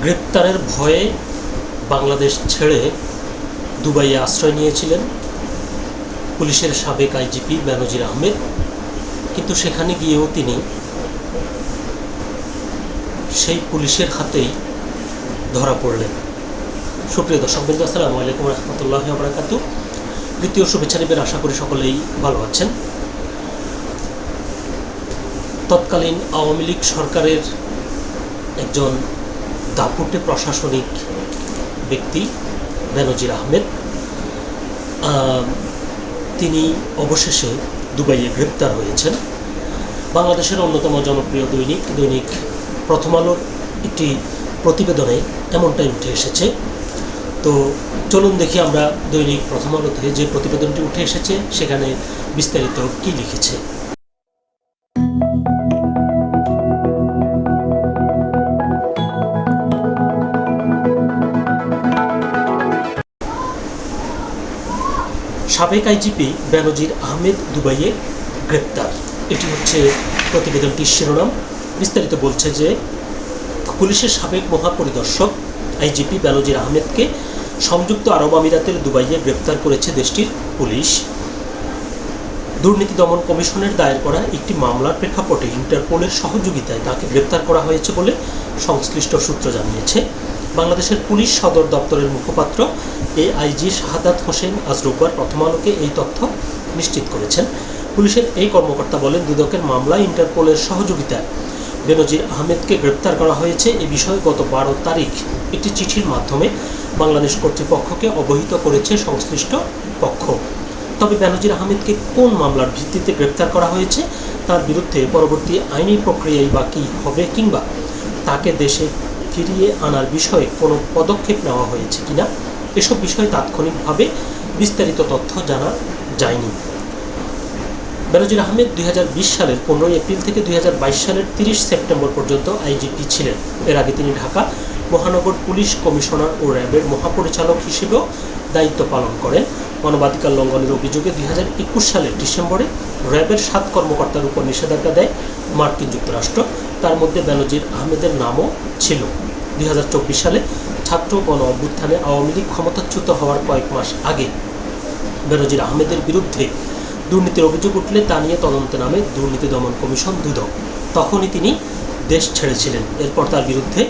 গ্রেপ্তারের ভয়ে বাংলাদেশ ছেড়ে দুবাইয়ে আশ্রয় নিয়েছিলেন পুলিশের সাবেক আইজিপি বেনজির আহমেদ, কিন্তু সেখানে গিয়েও তিনি সেই পুলিশের হাতেই ধরা পড়লেন। সুপ্রিয় দর্শকবৃন্দ, আসসালামু আলাইকুম রহমতুল্লাহি ওয়া বারাকাতুহু। দ্বিতীয় শুভেচ্ছা নেবেন, আশা করি সকলেই ভালো আছেন। তৎকালীন আওয়ামী লীগ সরকারের একজন দাপুটে প্রশাসনিক ব্যক্তি বেনজির আহমেদ, তিনি অবশেষে দুবাইয়ে গ্রেপ্তার হয়েছেন। বাংলাদেশের অন্যতম জনপ্রিয় দৈনিক প্রথম আলোর একটি প্রতিবেদনে এমনটাই উঠে এসেছে। তো চলুন দেখি আমরা দৈনিক প্রথম আলোতে যে প্রতিবেদনটি উঠে এসেছে সেখানে বিস্তারিত কি লিখেছে। সাবেক আইজিপি বেনজির আহমেদ দুবাইয়ে গ্রেপ্তার, এটি হচ্ছে প্রতিবেদনটির শিরোনাম। বিস্তারিত বলছে যে পুলিশের সাবেক মহাপরিদর্শক আইজিপি বেনজির আহমেদকে সংযুক্ত আরব আমিরাতের দুবাইয়ে গ্রেপ্তার করেছে দেশটির পুলিশ। দুর্নীতি দমন কমিশনের দায়ের করা একটি মামলার প্রেক্ষাপটে ইন্টারপোলের সহযোগিতায় তাকে গ্রেপ্তার করা হয়েছে বলে সংশ্লিষ্ট সূত্র জানিয়েছে। বাংলাদেশের পুলিশ সদর দপ্তরের মুখপাত্র এআইজি শাহাদাত হোসেন আজ রোববার প্রথম আলোকে এই তথ্য নিশ্চিত করেছেন। পুলিশের এই কর্মকর্তা বলেন, দুদকের মামলায় ইন্টারপোলের সহযোগিতায় বেনজির আহমেদকে গ্রেপ্তার করা হয়েছে। এ বিষয়ে গত 12 তারিখ একটি চিঠির মাধ্যমে বাংলাদেশ কর্তৃপক্ষকে অবহিত করেছে সংশ্লিষ্ট পক্ষ। তবে বেনজির আহমেদকে কোন মামলার ভিত্তিতে গ্রেপ্তার করা হয়েছে, তার বিরুদ্ধে পরবর্তী আইনি প্রক্রিয়ায় বা কী হবে, কিংবা তাকে দেশে ফিরিয়ে আনার বিষয়ে কোনো পদক্ষেপ নেওয়া হয়েছে কিনা, এসব বিষয়ে তাৎক্ষণিকভাবে বিস্তারিত তথ্য জানা যায়নি। বেনজির আহমেদ 2020 সালের 15 এপ্রিল থেকে 2022 সালের 30 সেপ্টেম্বর পর্যন্ত আইজিপি ছিলেন। এর আগে তিনি ঢাকা মহানগর পুলিশ কমিশনার ও র্যাবের মহাপরিচালক হিসেবেও দায়িত্ব পালন করেন। মানবাধিকার লঙ্ঘনের অভিযোগে 2021 সালের ডিসেম্বরে র্যাবের 7 কর্মকর্তার উপর নিষেধাজ্ঞা দেয় মার্কিন যুক্তরাষ্ট্র। তার মধ্যে বেনজির আহমেদের নামও ছিল। 2024 সালে ছাত্র গণ অভ্যুত্থানে আওয়ামী লীগ ক্ষমতাচ্যুত হওয়ার কয়েক মাস আগে বেনজির আহমেদের বিরুদ্ধে দুর্নীতির অভিযোগ উঠলে তা নিয়ে তদন্তে নামে দুর্নীতি দমন কমিশন দুদক। তখনই তিনি দেশ ছেড়েছিলেন। এরপর তার বিরুদ্ধে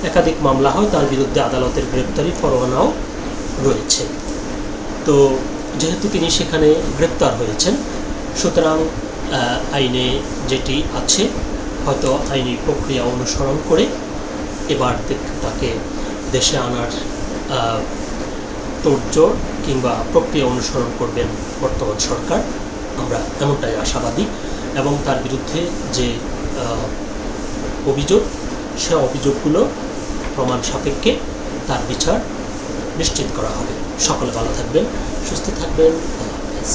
একাধিক মামলা হয়, তার বিরুদ্ধে আদালতের গ্রেপ্তারি পরোয়ানাও রয়েছে। তো যেহেতু তিনি সেখানে গ্রেপ্তার হয়েছেন, সুতরাং আইনে যেটি আছে হয়তো আইনি প্রক্রিয়া অনুসরণ করে এবার তাকে দেশে আনার তোড়জোড় কিংবা প্রক্রিয়া অনুসরণ করবেন বর্তমান সরকার, আমরা এমনটাই আশাবাদী। এবং তার বিরুদ্ধে যে অভিযোগ, সে অভিযোগগুলো প্রমাণ সাপেক্ষে তার বিচার নিশ্চিত করা হবে। সকলে ভালো থাকবেন, সুস্থ থাকবেন। আল্লাহ হাফেজ।